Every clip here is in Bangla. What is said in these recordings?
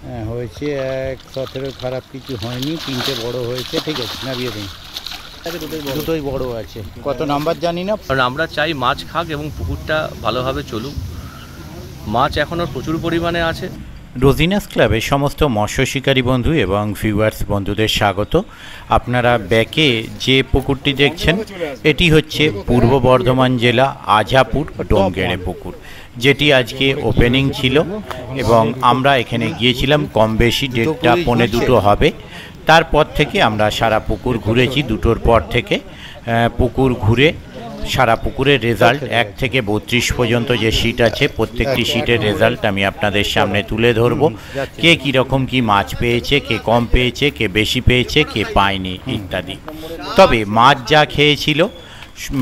হ্যাঁ হয়েছে 1.17 খারাপ কিছু হয়নি, 3টে বড় হয়েছে। ঠিক আছে, নামিয়ে দিন। দুটোই বড় আছে। কত নাম্বার জানি না, কারণ আমরা চাই মাছ খাক এবং পুকুরটা ভালোভাবে চলুক। মাছ এখনও প্রচুর পরিমাণে আছে। রোজিনাস ক্লাবের সমস্ত মৎস্য শিকারী বন্ধু এবং ভিউয়ার্স বন্ধুদের স্বাগত। আপনারা ব্যাকে যে পুকুরটি দেখছেন এটি হচ্ছে পূর্ব বর্ধমান জেলা আজাপুর ডোমগেড়ে পুকুর, যেটি আজকে ওপেনিং ছিল এবং আমরা এখানে গিয়েছিলাম কম বেশি 1:30 পৌনে 2 হবে। তারপর থেকে আমরা সারা পুকুর ঘুরেছি। 2টোর পর থেকে পুকুর ঘুরে সারা পুকুরের রেজাল্ট 1 থেকে 32 পর্যন্ত যে শিট আছে প্রত্যেকটি শিটের রেজাল্ট আমি আপনাদের সামনে তুলে ধরব। কে কীরকম কি মাছ পেয়েছে, কে কম পেয়েছে, কে বেশি পেয়েছে, কে পায়নি ইত্যাদি। তবে মাছ যা খেয়েছিল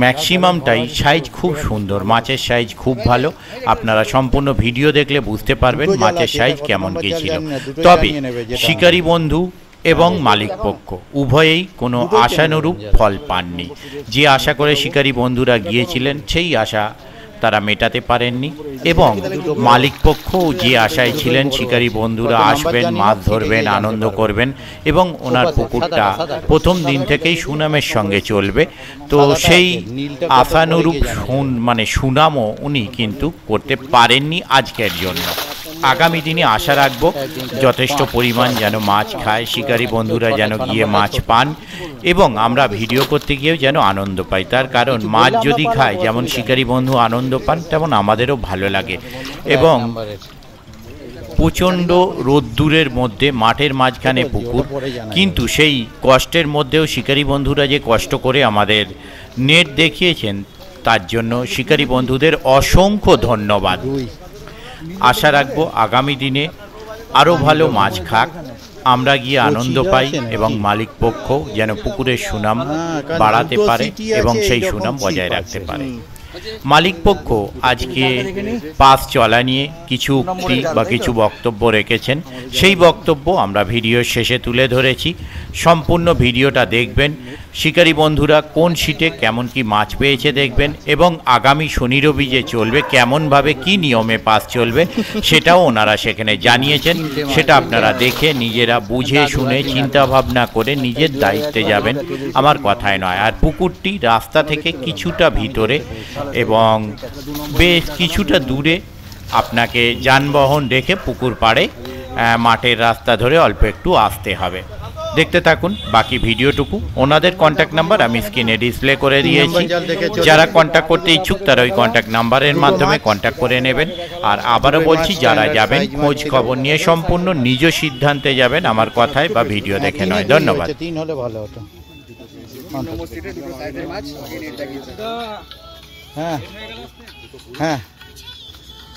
ম্যাক্সিমামটাই সাইজ খুব সুন্দর, মাছের সাইজ খুব ভালো। আপনারা সম্পূর্ণ ভিডিও দেখলে বুঝতে পারবেন মাছের সাইজ কেমন কী ছিল। তবে শিকারী বন্ধু এবং মালিক পক্ষ উভয়েই কোনো আশানুরূপ ফল পাননি। যে আশা করে শিকারী বন্ধুরা গিয়েছিলেন সেই আশা তারা মেটাতে পারেননি, এবং মালিক পক্ষও যে আশায় ছিলেন শিকারী বন্ধুরা আসবেন, মাছ ধরবেন, আনন্দ করবেন এবং ওনার পুকুরটা প্রথম দিন থেকেই সুনামের সঙ্গে চলবে, তো সেই আশানুরূপ সুনামও উনি কিন্তু করতে পারেননি আজকের জন্য। আগামী দিনে আশা রাখব যথেষ্ট পরিমাণ যেন মাছ খায়, শিকারী বন্ধুরা যেন গিয়ে মাছ পান এবং আমরা ভিডিও করতে গিয়েও যেন আনন্দ পাই। তার কারণ মাছ যদি খায় যেমন শিকারী বন্ধু আনন্দ পান তেমন আমাদেরও ভালো লাগে। এবং প্রচণ্ড রোদ্দুরের মধ্যে মাঠের মাঝখানে পুকুর, কিন্তু সেই কষ্টের মধ্যেও শিকারী বন্ধুরা যে কষ্ট করে আমাদের নেট দেখিয়েছেন তার জন্য শিকারী বন্ধুদের অসংখ্য ধন্যবাদ। আশা রাখবো আগামী দিনে আরও ভালো মাছ খাক, আমরা গিয়ে আনন্দ পাই এবং মালিক পক্ষ যেন পুকুরের সুনাম বাড়াতে পারে এবং সেই সুনাম বজায় রাখতে পারে। মালিক পক্ষ আজকে পাস চলা নিয়ে কিছু উক্তি বা কিছু বক্তব্য রেখেছেন, সেই বক্তব্য আমরা ভিডিওর শেষে তুলে ধরেছি। সম্পূর্ণ ভিডিওটা দেখবেন, শিকারী বন্ধুরা কোন শিটে কেমন কি মাছ পেয়েছে দেখবেন এবং আগামী শনি রবি যে চলবে কেমনভাবে কি নিয়মে পাস চলবে সেটাও ওনারা সেখানে জানিয়েছেন। সেটা আপনারা দেখে নিজেরা বুঝে শুনে চিন্তা ভাবনা করে নিজের দায়িত্বে যাবেন, আমার কথায় নয়। আর পুকুরটি রাস্তা থেকে কিছুটা ভিতরে এবং বেশ কিছুটা দূরে, আপনাকে যানবাহন রেখে পুকুর পাড়ে মাঠের রাস্তা ধরে অল্প একটু আসতে হবে। দেখতে থাকুন বাকি ভিডিওটুকু। ওনাদের কন্ট্যাক্ট নাম্বার আমি স্ক্রিনে ডিসপ্লে করে দিয়েছি, যারা কন্ট্যাক্ট করতে ইচ্ছুক তারা ওই কন্ট্যাক্ট নাম্বারের মাধ্যমে কন্ট্যাক্ট করে নেবেন। আর আবারও বলছি, যারা যাবেন খোঁজ খবর নিয়ে সম্পূর্ণ নিজ সিদ্ধান্তে যাবেন, আমার কথায় বা ভিডিও দেখে নয়। ধন্যবাদ। 3 হলে ভালো হতো। হ্যাঁ হ্যাঁ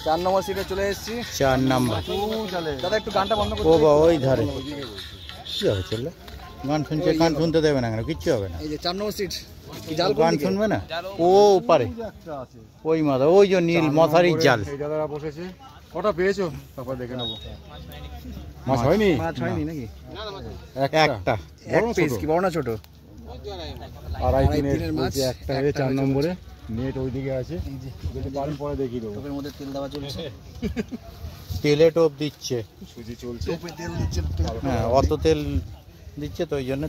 4 নম্বর সিটে চলে এসেছি। 4 নম্বর দাদা একটু গানটা বন্ধ করো। ও বা ওই ধারে কি হবে, চললে গান শুনছে, গান শুনতে দেবে না কেন? কিচ্ছু হবে না। এই যে 4 নম্বর সিট গান শুনবে না? ও পারে ওই মাথা, ওই যে নীল মশারির জাল। এই দাদারা বসেছে। কটা পেয়েছো তারপর দেখে নেবো। মাছ হয়নি? মাছ হয়নি নাকি? একটা এক পিস কি বড় না ছোট? 2.5-3 মাছ একটা হয়ে 4 নম্বরে। নেট ওইদিকে আছে, যদি পারেন পরে দেখিয়ে দেবো। টোপের মধ্যে তেল দেওয়া চলছে, তেলে টোপ দিচ্ছে, সুজি চলছে, টোপে তেল দিচ্ছে। হ্যাঁ অত তেল দিচ্ছে তো ওই জন্য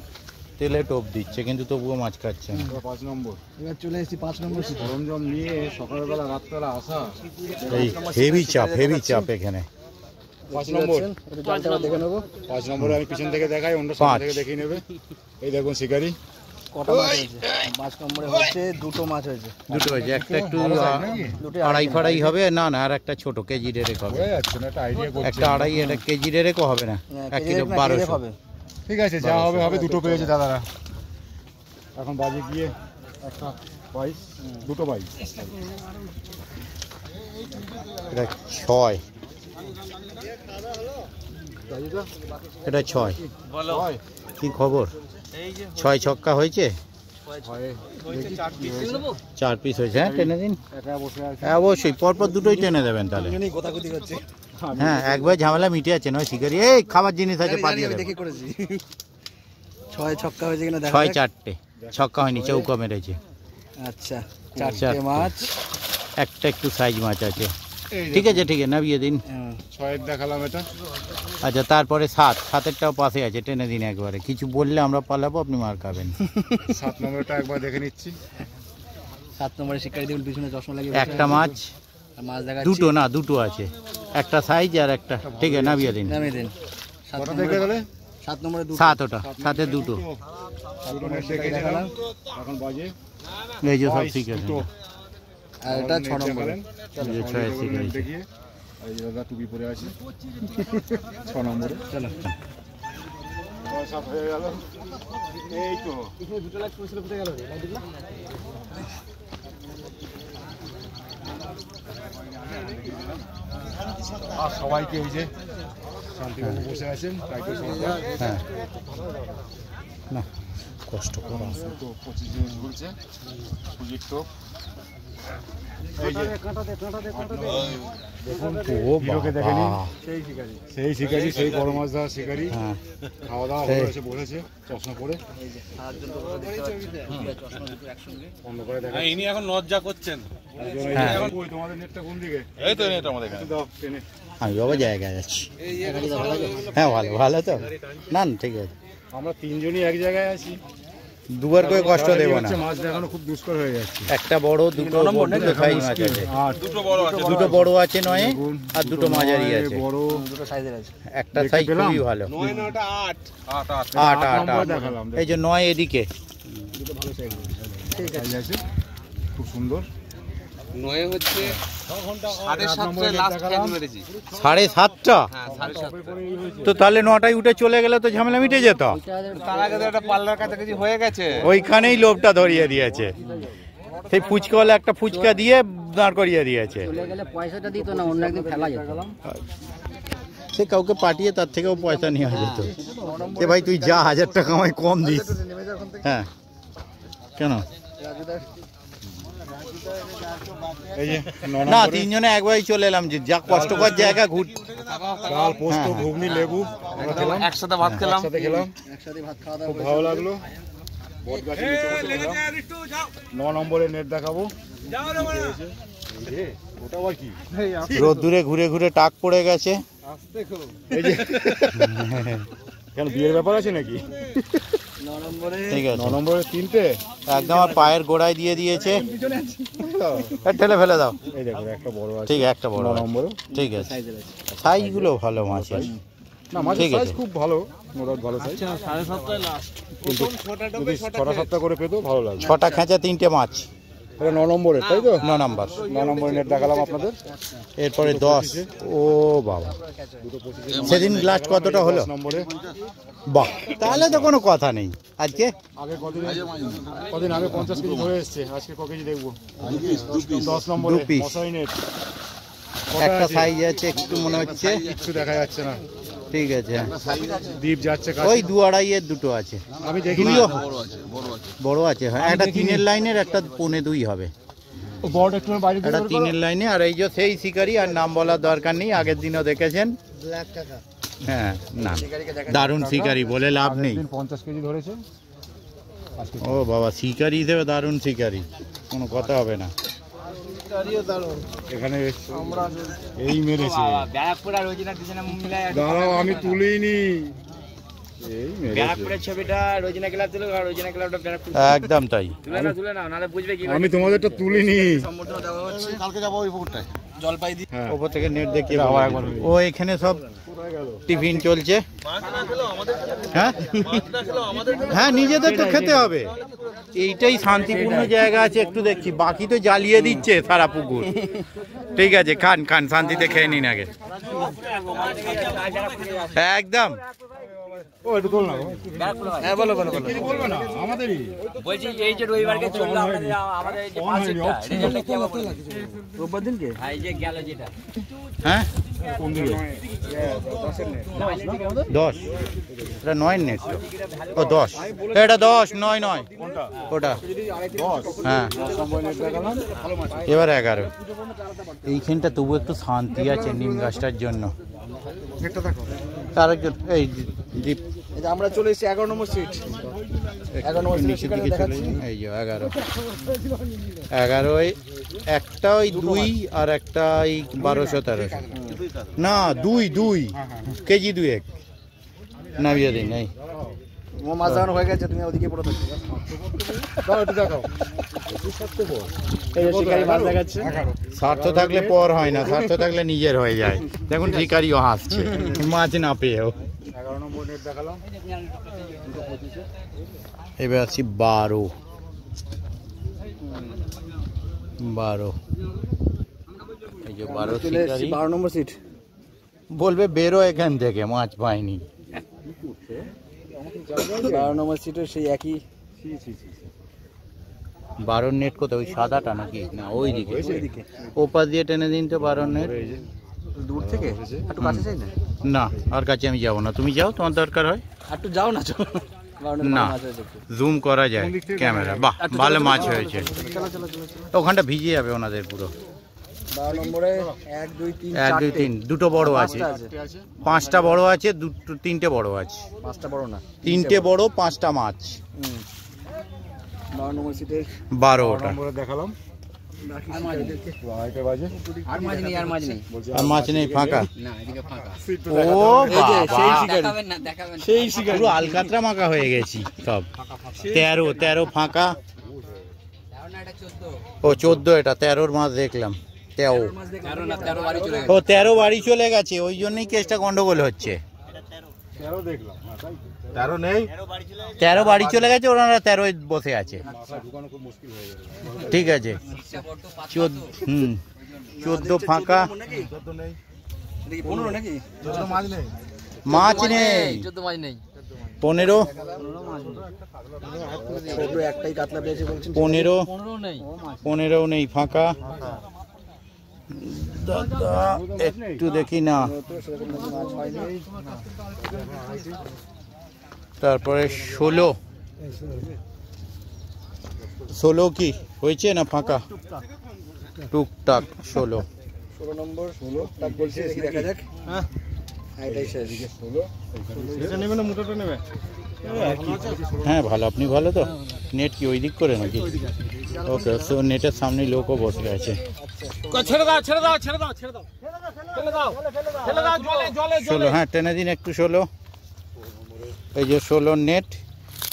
তেলে টোপ দিচ্ছে, কিন্তু তবুও মাছ খাচ্ছে না। 5 নম্বর এবার চলে এসেছি। 5 নম্বর সরঞ্জাম নিয়ে সকালবেলা রাতবেলা আসা, এই হেভি চাপ এখানে। 5 নম্বর একটু জালটা দেখে নেবো। 5 নম্বরে আমি পিছন থেকে দেখাই, অন্য সাইড থেকে দেখিয়ে নেবে। এই দেখুন শিকারি কটা মাছ হয়েছে। 5 নম্বরে হচ্ছে 2টো মাছ হয়েছে। 2টো হয়েছে, একটা একটু আড়াই হবে না, আর একটা ছোট কেজি রেরেক হবে। একটা আড়াই, এটা কেজি রেরেকও হবে না, 1 কিলো 1200 হবে। ঠিক আছে, যা হবে হবে। 2টো পেয়েছে দাদারা। এখন বাজে গিয়ে একটা 22, 2টো 22। এটা 6, এটা 6। কি খবর? 6 ছক্কা হয়েছে, 4 পিস হয়েছে। হ্যাঁ টেনে দিন, হ্যাঁ অবশ্যই পরপর দুটোই টেনে দেবেন তাহলে। হ্যাঁ একবার ঝামেলা মিটে আছে নয় শিকারি। এই খাবার জিনিস আছে পাঠিয়ে দেবেন। 6 ছক্কা হয়েছে কিনা দেখা। 6 4টে ছক্কা হয়নি, চৌকা মেরেছে। আচ্ছা 4টে মাছ, একটা একটু সাইজ মাছ আছে। ঠিক আছে ঠিক আছে, নামিয়ে দিন। 6 দেখালাম এটা। আচ্ছা, তারপরে 7-7-এরটাও পাশে আছে, টেনে দিন একবারে। কিছু বললে আমরা পালাবো, আপনি মার খাবেন। 7 নম্বরটা একবার দেখে নিচ্ছি। 7 নম্বরে শিকারি দেখুন পিছনে চশমা লাগিয়ে একটা মাছ, মাছ দেখা দুটো না, দুটো আছে, একটা সাইজ আর একটা। ঠিক আছে, নামিয়ে দিন। নামিয়ে দিন। কটা দেখে গেলে? 7 নম্বরে 7, ওটা 7-এ দুটো। দুটো নেট দেখে গেলাম। এখন বাজে এই যে সব ঠিক আছে। আর এটা 6 নম্বরে। এই যে 6 শিকারি। দেখিয়ে এই যে দাদা টুপি পরে আছে 6 নম্বরে। চলো 7 হয়ে গেল। এই তো এখানে দুটো লাখ পড়ছিল, কোথায় গেল রে? দেখলা? আর সবাইকে ওই যে শান্তিবাবু বসে আছেন, টাইটেল সরকার। হ্যাঁ, না কষ্ট করা। তো 25 জন ঘুরছে প্রজেক্ট তো। এই যে দেখুন, ও হিরোকে দেখে নিন। বাবা, সেই শিকারি, সেই বড় মাছ ধরা শিকারি। হ্যাঁ, খাওয়া দাওয়া সেই। হয়ে এসে বসেছে চশমা পরে। বন্ধ করে দেখা। ইনি এখন লজ্জা করছেন। হ্যাঁ। ওই তোমাদের নেটটা কোন দিকে? এই তো নেট আমাদের এখানে। দাও টেনে। আমি বাবা জায়গায় যাচ্ছি। হ্যাঁ, ভালো ভালো তো, না না ঠিক আছে। আমরা 3 জনই এক জায়গায় আছি। দুবার করে কষ্ট দেবো না। মাছ দেখানো খুব দুষ্কর হয়ে যাচ্ছে। একটা বড়, দুটো সাইজ মাছ আছে। আর দুটো বড় আছে। দুটো বড় আছে 9, আর দুটো মাঝারি আছে। বড় দুটো সাইজের আছে। একটা সাইজ খুবই ভালো। 9 9টা 8 8 8 নম্বর 8 দেখালাম। এই যে 9 এদিকে। ঠিক আছে, খুব সুন্দর। 9 হচ্ছে 7:30 লাস্ট খেয়ে মেরেছি। 7:30টা? হ্যাঁ 7:30। তো তাহলে 9টায় উঠে চলে গেলে তো ঝামেলা মিটে যেত। তার আগে তো একটা পাল্লার কাছাকাছি হয়ে গেছে। ওইখানেই লোভটা ধরিয়ে দিয়েছে। সেই ফুচকাওয়ালা একটা ফুচকা দিয়ে দাঁড় করিয়ে দিয়েছে। চলে গেলে পয়সাটা দিত না, অন্য একদিন ফেলা যেত। সে কাউকে পাঠিয়ে তার থেকেও পয়সা নেওয়া যেত। এ ভাই তুই যা, 1000 টাকা আমায় কম দিস। হ্যাঁ, কেন এই যে 9 না, নম্বরে 3 জনে একবারই চলে এলাম। যে যা কষ্টকর জায়গা, ঘুর। ডাল, পোস্ত, হ্যাঁ। ঘুগনি, লেবু আমরা খেলাম। একসাথে ভাত খেলাম। একসাথে খেলাম, একসাথে ভাত খাওয়া খুব দাওয়া ভালো লাগলো। বট গাছে নিচে বসে খেলাম। 9 নম্বরে নেট দেখাবো। এই যে, ওটা আবার কি? রোদ্দুরে ঘুরে ঘুরে টাক পড়ে গেছে। এই যে কেন বিয়ের ব্যাপার আছে নাকি? 9 নম্বরে ঠিক আছে, 9 নম্বরে 3টে। একদম আর পায়ের গোড়ায় দিয়ে দিয়েছে। ঠেলে ফেলে দাও। এই দেখো একটা বড় আছে। ঠিক, একটা বড় 9 আছে। নম্বরে। ঠিক আছে, সাইজের আছে। সাইজগুলো ভালো মাছের। না, মাছের ঠিক সাইজ আছে। খুব ভালো, মোটামুটি ভালো সাইজ। 7:30 লাস্ট। কিন্তু যদি 6টা করে পেতো ভালো লাগবে। 6টা খেঁচা, 3টে মাছ। এটা 9 নম্বরে, তাই তো? 9 নাম্বার। 9 নম্বরে নেট দেখালাম আপনাদের। এরপরে 10। ও বাবা, দুটো 25 সেদিন লাস্ট কতটা হলো? 10 নম্বরে। বাহ, তাহলে তো কোনো কথা নেই। আজকে আগে কদিন আগে 50 কেজি ধরে এসছে, আজকে ক কেজি দেখবো? 10 নম্বরে 2 piece। মশারি নেট। একটা সাইজ আছে, একটু মনে হচ্ছে। কিচ্ছু দেখা যাচ্ছে না। ঠিক আছে, দ্বীপ যাচ্ছে ওই কাছে। 2-2.5 দুটো আছে। আমি দেখি দুইও বড় আছে, বড় আছে। বড় আছে। হ্যাঁ, একটা 3-এর লাইনের, একটা 1.25 হবে। বড় একটু বাইরে একটা 3-এর লাইনে, আর এই যে সেই শিকারি, আর নাম বলার দরকার নেই, আগের দিনও দেখেছেন। ব্ল্যাক টাকা। হ্যাঁ, না দারুণ শিকারি, বলে লাভ নেই। 50 কেজি ধরেছে আজকে। ও বাবা, শিকারি হিসেবে দারুণ শিকারি, কোনো কথা হবে না। এখানে এই মেরেছে। ব্যারাকপুর আর রোজিনা ডিজাইন মিলায় দাঁড়াও, আমি তুলিনি। এই মেরেছে। ব্যারাকপুরের ছবিটা রোজিনা ক্লাব দিল, আর রোজিনা ক্লাবটা ব্যারাকপুর একদম তাই। তুলে না, নালে বুঝবে কি আমি তোমাদেরটা তুলিনি। সম্বোধনা দেওয়া হচ্ছে। কালকে যাবো ওই পুকুরটায় জলপাই দি। হ্যাঁ, ওপর থেকে নেট দেখিয়ে এটা আবার বলে একবার দিল। ও এখানে সব টিফিন চলছে। হ্যাঁ হ্যাঁ, নিজেদের তো খেতে হবে। এইটাই শান্তিপূর্ণ জায়গা আছে, একটু দেখছি। বাকি তো জ্বালিয়ে দিচ্ছে সারা পুকুর। ঠিক আছে, খান খান, শান্তিতে খেয়ে নিন আগে। একদম। ও একটু তোল না গো। হ্যাঁ বলো বলবে না আমাদেরই। বলছি এই যে রবিবারকে চললো আমাদের এই যে পাঁচটা রেজাল্টটা কি হবে? রোববার দিনকে এই যে গেল যেটা হ্যাঁ, কোন দিকে? 10। এটা 9 নেট তো। ও 10, এটা 10, 9 ওটা। 10। হ্যাঁ, 10 নম্বর নেট দেখালাম। এবার 11। এইখানটা তবু একটু শান্তি আছে নিম গাছটার জন্য। নেটটা দেখো। তার একজন এই দীপ এই যে আমরা চলে এসেছি 11 নম্বর সিট। 11 নম্বর সিটের শিকারি দেখাচ্ছি। এই যে 11 11 একটা ওই 2 আর একটা ওই 1200-1300 না 2 কেজি 2 এক নামিয়ে দিন। এই ও মাছ দাঁড়ানো হয়ে গেছে, তুমি ওদিকে পড়ে থাকো। দাও একটু দেখাও। এই যে শিকারি মাছ দেখাচ্ছে। স্বার্থ থাকলে পর হয় না, স্বার্থ থাকলে নিজের হয়ে যায়। দেখুন শিকারিও হাসছে মাছ না পেয়েও। 11 নম্বর নেট দেখালাম। এবার আসছি 12 এই যে 12 চলে এসেছি শিকারি 12 নম্বর সিট। বলবে বেরো এখান থেকে, মাছ পাইনি। 12 নম্বর সিটের সেই একই 12 নেট কোথায়? ওই সাদাটা নাকি? না ওই দিকে, ওপাশ দিয়ে টেনে দিন তো 12 নেট। দূর থেকে একটু কাছে যাই না? না আর কাছে আমি যাবো না, তুমি যাও, তোমার দরকার হয়। একটু যাও না, চলো না জুম করা যায় ক্যামেরা। বাহ ভালো মাছ হয়েছে। ওখানটা ভিজে যাবে ওনাদের পুরো। 12 নম্বরে 1 2 3 1 2 3 দুটো বড় আছে, 5টা বড় আছে, 3টে বড় আছে। 5টা বড় না, 3টে বড়, 5টা মাছ। 12 নম্বর সিটে 12টা নম্বরে দেখালাম। আর মাছ নেই, আর মাছ নেই। আর মাছ নেই, ফাঁকা। না এদিকে ফাঁকা। ও বাবা, দেখাবেন না, দেখাবেন না। সেই শিকারি পুরো আলকাতরা মাখা হয়ে গেছি সব। 13 ফাঁকা। না এটা 14। ও 14, এটা 13 মাছ দেখলাম। 13 13 না 13 বাড়ি চলে ও 13 বাড়ি চলে গেছে, ওই জন্যই কেসটা গন্ডগোল হচ্ছে। 13 দেখলাম, 13 নেই, 13 বাড়ি চলে গেছে, ওনারা 13 বসে আছে। ঠিক আছে, 14 ফাঁকা। 14 নেই, দেখি 15 নাকি? 14 মাছ নেই, মাছ নেই। 14 মাছ নেই। 15 ছোট একটাই কাতলা পেয়েছে বলছেন। 15 15 নেই। 15 নেই, ফাঁকা। দাদা একটু দেখি না। তো সেরকম মাছ হয়নি। তারপরে 16 কি হয়েছে না ফাঁকা? টুকটাক 16 নম্বর 16 তাক বলছে, দেখি দেখা যাক। হ্যাঁ এটাই শেষ। 16 এটা নেবে না, মোটাটা নেবে? হ্যাঁ ভালো, আপনি ভালো তো? নেট কি ওই দিক করে নাকি? ওকে, সো নেটের সামনে লোকও বসে আছে। ছেড়ে দাও ছেড়ে দাও ছেড়ে দাও ছেড়ে দাও ফেলে দাও ফেলে দাও জলে জলে 16, হ্যাঁ টেনে দিন একটু। 16 এই যে 16 নেট।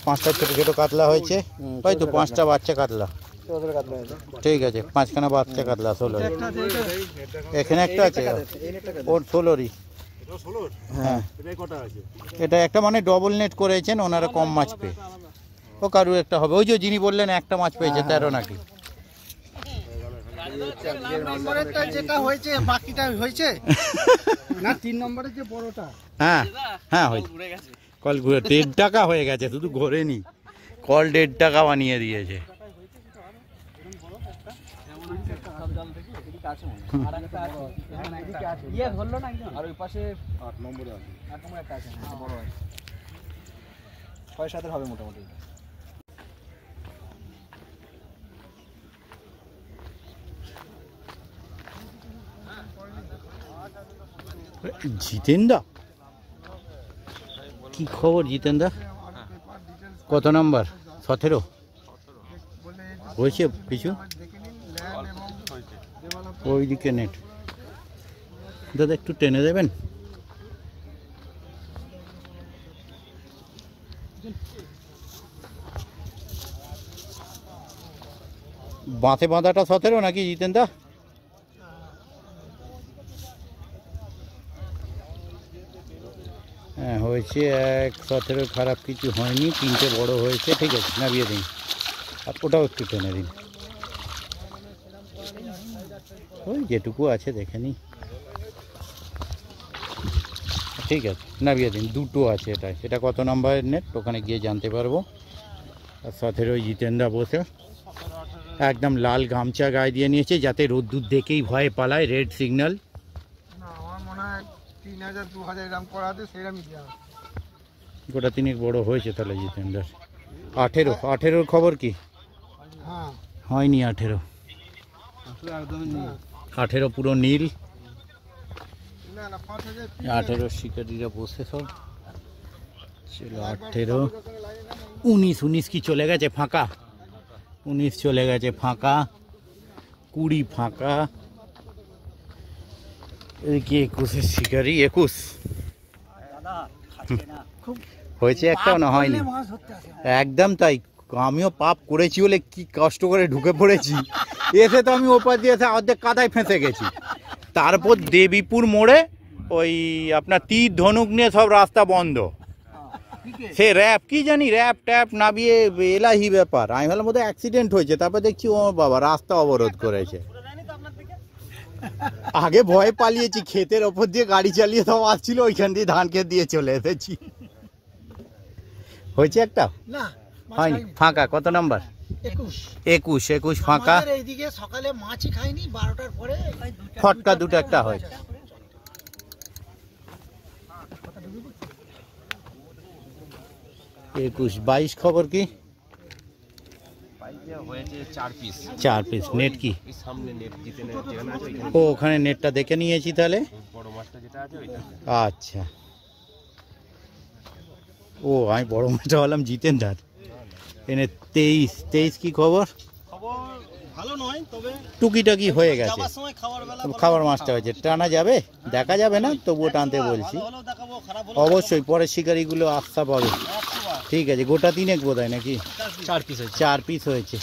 5টা ছোট ছোট কাতলা হয়েছে, হয়তো 5টা বাচ্চা কাতলা। ছোট কাতলা আছে। ঠিক আছে, 5খানা বাচ্চা কাতলা। 16 এখানে একটা আছে, ওর 16ই। হ্যাঁ এটা একটা মানে ডবল নেট করেছেন ওনারা, কম মাছ পেয়ে। ও কারু একটা হবে, ওই যে যিনি বললেন একটা মাছ পেয়েছে 13 নাকি? যেটা হয়েছে বাকিটা হয়েছে না, 3 নম্বরে যে বড়টা। হ্যাঁ হ্যাঁ হয়েছে, কল ঘুরে 1.5 টাকা হয়ে গেছে, শুধু ঘোরেনি, কল 1.5 টাকা বানিয়ে দিয়েছে। আর ওই পাশে 8 নম্বরে আছে, 8 নম্বরে একটা আছে, বড় আছে, 6-7 হবে মোটামুটি। জিতেন্দা, কি খবর জিতেন্দা? কত নাম্বার? 17 হয়েছে পিছু ওই দিকে নেট। দাদা একটু টেনে দেবেন। বাঁধে বাঁধাটা 17 নাকি জিতেন্দা? হ্যাঁ হয়েছে 17, খারাপ কিছু হয়নি, 3টে বড় হয়েছে। ঠিক আছে, নামিয়ে দিন, আর ওটাও একটু টেনে দিন। ওই যেটুকু আছে দেখে নিই। ঠিক আছে, নামিয়ে দিন। 2টো আছে, এটা কত নাম্বারের নেট ওখানে গিয়ে জানতে পারবো। আর 17 জিতেন্দা বসে একদম লাল গামছা গায়ে দিয়ে নিয়েছে, যাতে রোদ্দুর দেখেই ভয়ে পালায়। Red signal. আমার মনে হয় 3000-2000 গ্রাম করা আছে, সেরকমই দেওয়া। গোটা 3 বড় হয়েছে তাহলে জিতেন্দার। 18 খবর কি? হ্যাঁ হয়নি 18 পুরো নীল। না না 5000 18 শিকারীরা বসে সব। চলো 18, 19, 19 কি চলে গেছে ফাঁকা? 19 চলে গেছে ফাঁকা, 20 ফাঁকা, এদিকে 21 শিকারি, 21 হয়েছে একটাও না হয়নি। একদম তাই, আমিও পাপ করেছি বলে কি কষ্ট করে ঢুকে পড়েছি, এসে তো আমি ওপার দিয়ে এসে অর্ধেক কাদায় ফেঁসে গেছি। তারপর দেবীপুর মোড়ে ওই আপনার তীর ধনুক নিয়ে সব রাস্তা বন্ধ, সে র্যাপ কি জানি র্যাপ ট্যাপ নামিয়ে এলাহি ব্যাপার। আমি ভাবলাম বোধহয় অ্যাক্সিডেন্ট হয়েছে, তারপর দেখছি ও বাবা রাস্তা অবরোধ করেছে। আগে ভয়ে পালিয়েছি, ক্ষেতের ওপর দিয়ে গাড়ি চালিয়ে সব আসছিল, ওইখান দিয়ে ধান ক্ষেত দিয়ে চলে এসেছি। হয়েছে একটা না হয়নি ফাঁকা। কত নাম্বার? 21 ফাঁকা। এইদিকে সকালে মাছই খাইনি, 12টার পরে ফটকা দুটো একটা হয়েছে। 21, 22 খবর কি? হয়েছে 4 পিস। 4 পিস। নেট কি? সামনে নেট জিতে যেখানে আছে ও ওখানে নেটটা দেখে নিয়েছি তাহলে। বড় মাছটা যেটা আছে ওইটা। আচ্ছা, ও আমি বড় মাছটা হলাম জিতেন্দার। এনে 23 কি খবর? ভালো নয়, তবে টুকিটাকি হয়ে গেছে, যাবার সময় খাবার বেলা খাবার মাছটা হয়েছে। টানা যাবে? দেখা যাবে না, তবুও টানতে বলছি। ভালো দেখাবো, খারাপ হলো অবশ্যই পরের শিকারিগুলো আস্থা পাবে। ঠিক আছে, গোটা 3 বোধ হয় নাকি? 4 পিস হয়েছে। 4 পিস হয়েছে।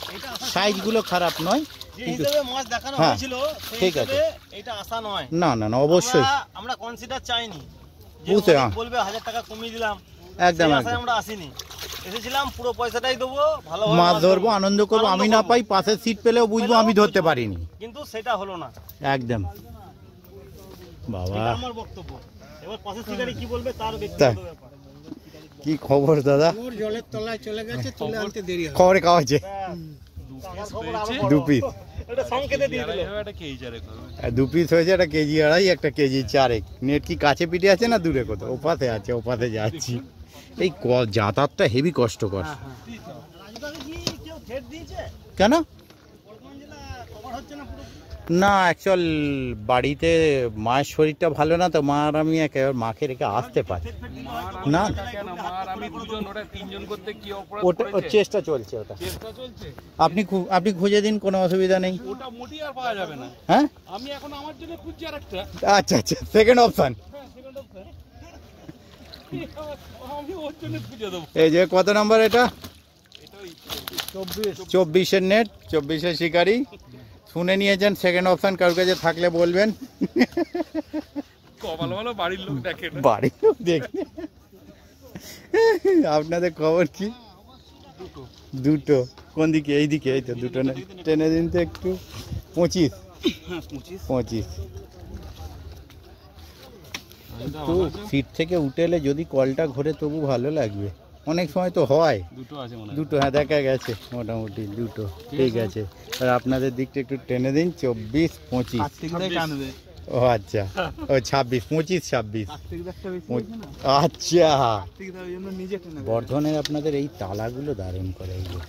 সাইজগুলো খারাপ নয়, যে কিন্তু হিসেবে মাছ দেখানো হ্যাঁ, হয়েছিল সেই ঠিক আছে। হিসেবে এটা আশা নয়। না না না অবশ্যই আমরা কনসিডার চাইনি যে বুঝতে, অনেক হ্যাঁ। বলবে 1000 টাকা কমিয়ে দিলাম, একদম সেই আশায় একদম। আমরা আসিনি। এসেছিলাম পুরো পয়সাটাই দেবো, ভালো মাছ ধরবো, আনন্দ করবো। আমি না পাই পাশের সিট পেলেও বুঝবো আমি ধরতে পারিনি। কিন্তু সেটা হলো না, একদম বাবা। এটা আমার বক্তব্য। এবার পাশের শিকারি কি বলবে তার তাই। ব্যক্তিগত ব্যাপার। কি খবর দাদা? জলের তলায় চলে গেছে, তুলে আনতে দেরি হবে। খবরে খাওয়াচ্ছে 2 পিস। এটা সংকেতে দিয়ে দিল। 2 পিস হয়েছে, 1 কেজি 2.5, 1 কেজি 4। নেট কি কাছে পিঠে আছে না দূরে কোথাও? ওপাশে আছে, ওপাশে যাচ্ছি। এই যাতায়াতটা হেভি কষ্টকর। রাজবাড়ি কি কেউ থ্রেট দিয়েছে? কেন? বর্ধমান জেলা কভার হচ্ছে না পুরো। না, অ্যাকচুয়াল বাড়িতে মায়ের শরীরটা ভালো না তো, মা আর আমি একেবারে মাকে রেখে আসতে পারি না। আমি দুজন, ওটা 3 জন করতে কি অপরাধ ওটা ওর করেছে? চেষ্টা চলছে, ওটা চেষ্টা চলছে। আপনি খুঁজে দিন, কোনো অসুবিধা নেই। ওটা মোটেই আর পাওয়া যাবে না। হ্যাঁ আমি এখন আমার জন্য খুঁজছি আরেকটা। আচ্ছা আচ্ছা, সেকেন্ড অপশন। হ্যাঁ, সেকেন্ড অপশন। আমি ওর জন্য খুঁজে দেবো। এই যে কত নাম্বার এটা? এটা ওই 24-এর নেট, 24-এর শিকারি। শুনে নিয়েছেন, সেকেন্ড অপশন কারোর কাছে থাকলে বলবেন। কপাল ভালো বাড়ির লোক দেখে না। বাড়ির লোক দেখে। আপনাদের খবর কি? দুটো। কোন দিকে? এই দিকে, এই তো দুটো না, টেনে দিন তো একটু। 25 তো সিট থেকে উঠে এলে যদি কলটা ঘোরে তবু ভালো লাগবে। অনেক সময় তো হয় দুটো আছে মনে হয়। দুটো, হ্যাঁ দেখা গেছে মোটামুটি দুটো। ঠিক আছে, আর আপনাদের দিকটা একটু টেনে দিন। 24-25। টানবে। ও আচ্ছা, ও 26, 25-26। আচ্ছা, নিজে টেনে বর্ধনের আপনাদের এই তালাগুলো দারুণ করে, এইগুলো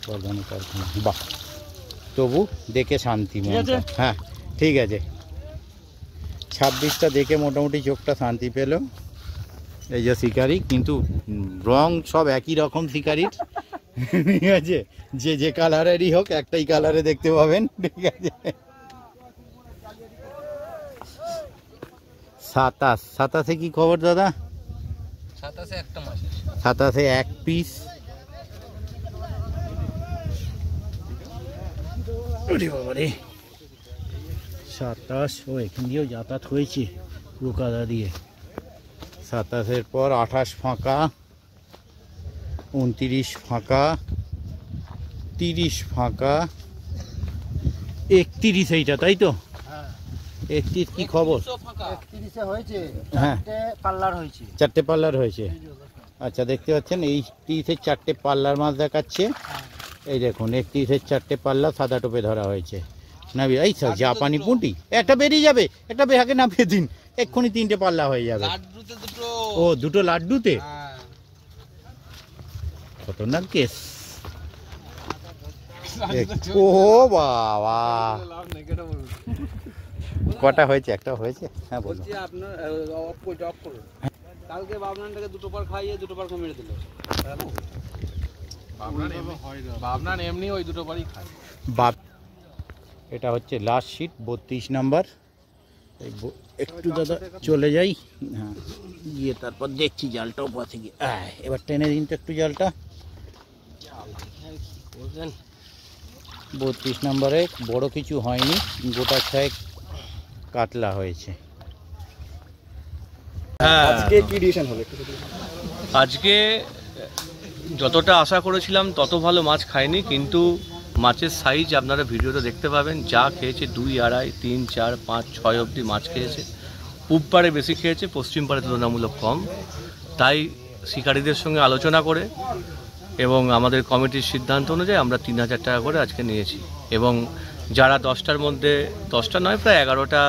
বর্ধনের কারখানা। বাহ, তবু দেখে শান্তি মনটা। হ্যাঁ ঠিক আছে, 26টা দেখে মোটামুটি চোখটা শান্তি পেল। এই যে শিকারি, কিন্তু রং সব একই রকম শিকারির। ঠিক আছে, যে কালারেরই হোক একটাই কালারে দেখতে পাবেন। ঠিক আছে, 27 কি খবর দাদা? 27 একটা মাছ। 27 1 পিস। ওরে বাবারে, 27। ও এখান দিয়েও যাতায়াত হয়েছে পুরো কাদা দিয়ে। 27-এর পর 28 ফাঁকা, 29 ফাঁকা, 30 ফাঁকা, 31 এইটা, তাই তো? 31 কি খবর? 31-এ হয়েছে, হ্যাঁ, 4টে পাল্লার হয়েছে। 4টে পাল্লার হয়েছে। আচ্ছা, দেখতে পাচ্ছেন এই 30-এর 4টে পাল্লার মাছ দেখাচ্ছে। এই দেখুন 31-এর 4টে পাল্লা সাদা টোপে ধরা হয়েছে। না এই স্যার, জাপানি পুঁটি একটা বেরিয়ে যাবে, একটা বেহাকে নামিয়ে দিন, এক্ষুনি 3টে পাল্লা হয়ে যাবে। ও দুটো লাড্ডুতে? খতরনাক কেস। ও বাবা, কটা হয়েছে? একটা হয়েছে, হ্যাঁ বলুন। আপনার অফ করুন। কালকে বাবনানটাকে দুটো পার খাইয়ে দুটো পার মেরে দিল। বাবনান এমনি ওই দুটো পারই খায়। বাপ এটা হচ্ছে লাস্ট সিট 32 নাম্বার। একটু দাদা চলে যাই, হ্যাঁ গিয়ে তারপর দেখছি জালটাও পথে গিয়ে এবার টেনে দিন তো একটু জালটা। 32 নাম্বারে বড় কিছু হয়নি, গোটা ছয়েক কাতলা হয়েছে। আজকে কি ডিসিশন হবে? আজকে যতটা আশা করেছিলাম তত ভালো মাছ খাইনি, কিন্তু মাছের সাইজ আপনারা ভিডিওতে দেখতে পাবেন। যা খেয়েছে 2, 2.5, 3, 4, 5, 6 অবধি মাছ খেয়েছে। পূব পাড়ে বেশি খেয়েছে, পশ্চিম পাড়ে তুলনামূলক কম। তাই শিকারীদের সঙ্গে আলোচনা করে এবং আমাদের কমিটির সিদ্ধান্ত অনুযায়ী আমরা 3000 টাকা করে আজকে নিয়েছি। এবং যারা 10টার মধ্যে, 10টা নয় প্রায় 11টা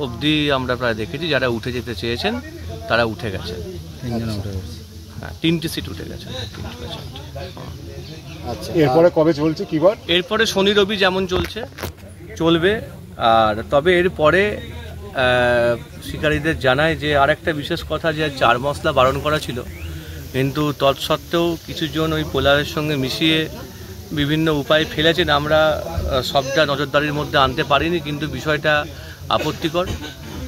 অবধি আমরা প্রায় দেখেছি, যারা উঠে যেতে চেয়েছেন তারা উঠে গেছেন। হ্যাঁ, 3টে সিট উঠে গেছে। আচ্ছা, এরপরে কবে চলছে কি বার? এরপরে শনি রবি যেমন চলবে। আর তবে এরপরে শিকারীদের জানায় যে আরেকটা বিশেষ কথা, যে 4 মশলা বারণ করা ছিল, কিন্তু তৎসত্ত্বেও কিছুজন ওই পোলাওয়ের সঙ্গে মিশিয়ে বিভিন্ন উপায় ফেলেছেন। আমরা সবটা নজরদারির মধ্যে আনতে পারিনি, কিন্তু বিষয়টা আপত্তিকর।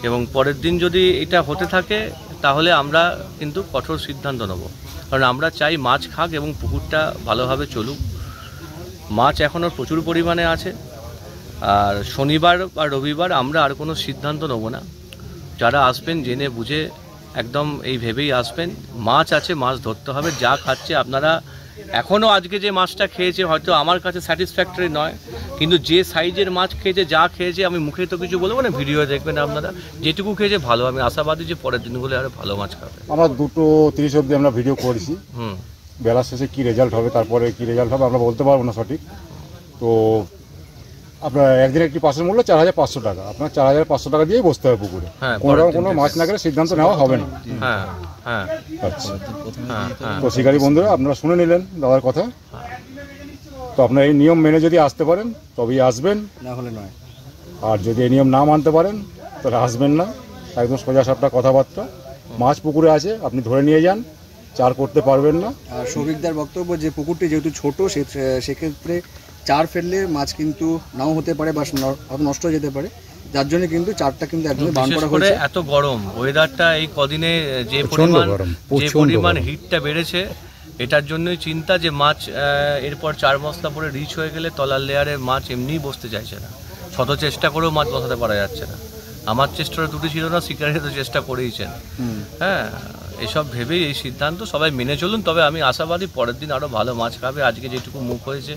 এবং পরের দিন যদি এটা হতে থাকে তাহলে আমরা কিন্তু কঠোর সিদ্ধান্ত নেব, কারণ আমরা চাই মাছ খাক এবং পুকুরটা ভালোভাবে চলুক। মাছ এখনও প্রচুর পরিমাণে আছে। আর শনিবার বা রবিবার আমরা আর কোনো সিদ্ধান্ত নেব না। যারা আসবেন জেনে বুঝে একদম এই ভেবেই আসবেন, মাছ আছে, মাছ ধরতে হবে। যা খাচ্ছে আপনারা এখনও আজকে যে মাছটা খেয়েছে হয়তো আমার কাছে স্যাটিসফ্যাক্টরি নয়, কিন্তু যে সাইজের মাছ খেয়েছে, যা খেয়েছে, আমি মুখে তো কিছু বলবো না, ভিডিও দেখবেন আপনারা। যেটুকু খেয়েছে ভালো, আমি আশাবাদী যে পরের দিনগুলো আরও ভালো মাছ খাবে। আমরা 2:30 অবধি আমরা ভিডিও করেছি। বেলা শেষে কী রেজাল্ট হবে, তারপরে কী রেজাল্ট হবে আমরা বলতে পারবো না সঠিক। তো আপনার একদিন একটি পাশের মূল্য 4500 টাকা। আপনার 4500 টাকা দিয়েই বসতে হবে পুকুরে। কোনো মাছ না গেলে সিদ্ধান্ত নেওয়া হবে না। আচ্ছা, তো শিকারী বন্ধুরা আপনারা শুনে নিলেন দাদার কথা। তো আপনারা এই নিয়ম মেনে যদি আসতে পারেন তবেই আসবেন, না হলে নয়। আর যদি এই নিয়ম না মানতে পারেন তাহলে আসবেন না। একদম সোজা সাপটা কথাবার্তা। মাছ পুকুরে আছে, আপনি ধরে নিয়ে যান, চার করতে পারবেন না। আর সৌভিকদার বক্তব্য যে পুকুরটি যেহেতু ছোট, সেক্ষেত্রে চার ফেললে মাছ কিন্তু নাও হতে পারে বা নষ্ট হয়ে যেতে পারে, যার জন্য কিন্তু চারটা কিন্তু একদম বান করা হয়েছে। এত গরম ওয়েদারটা এই কদিনে যে পরিমাণ হিটটা বেড়েছে, এটার জন্যই চিন্তা যে মাছ এরপর 4 মশলা পরে রিচ হয়ে গেলে তলার লেয়ারে মাছ এমনিই বসতে চাইছে না। শত চেষ্টা করেও মাছ বসাতে পারা যাচ্ছে না। আমার চেষ্টাটা ত্রুটি ছিল না, শিকারীরা তো চেষ্টা করেইছেন। হ্যাঁ, এসব ভেবেই এই সিদ্ধান্ত, সবাই মেনে চলুন। তবে আমি আশাবাদী পরের দিন আরো ভালো মাছ খাবে। আজকে যেটুকু মুখ হয়েছে,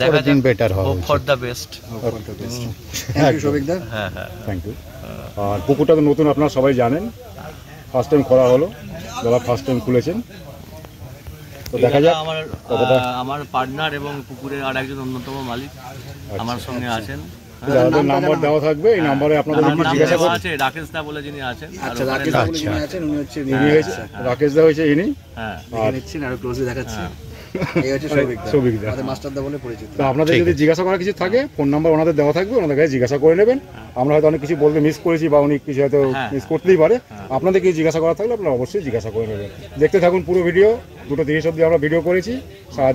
দেখা যাক, বেটার হবে, hope for the best. Thank you সৌভিকদা। হ্যাঁ হ্যাঁ, থ্যাংক ইউ। আর পুকুরটা তো নতুন, আপনারা সবাই জানেন, ফার্স্ট টাইম করা হলো, যারা ফার্স্ট টাইম খুলেছেন। তো দেখা যাক। আমার পার্টনার এবং পুকুরের আর একজন অন্যতম মালিক আমার সঙ্গে আছেন। যাদের নাম্বার দেওয়া থাকবে এই নাম্বারে আপনাদের জিজ্ঞাসা করুন। আছে রাকেশ দা বলে যিনি আছেন। আচ্ছা, রাকেশ দা বলে যিনি আছেন, উনি হচ্ছে রাকেশ দা হয়েছে ইনি। হ্যাঁ, আর নিচ্ছেন আর ক্লোজলি দেখাচ্ছি। এই হচ্ছে সৌভিকদা, আমাদের মাস্টার দা বলে পরিচিত। তো আপনাদের যদি জিজ্ঞাসা করার কিছু থাকে, ফোন নাম্বার ওনাদের দেওয়া থাকবে, ওনাদের কাছে জিজ্ঞাসা করে নেবেন। আমরা হয়তো অনেক কিছু বলতে মিস করেছি বা উনি কিছু হয়তো মিস করতেই পারে। আপনাদের কিছু জিজ্ঞাসা করা থাকলে আপনারা অবশ্যই জিজ্ঞাসা করে নেবেন। দেখতে থাকুন পুরো ভিডিও। 2:30 অবধি আমরা ভিডিও করেছি সারাদিন।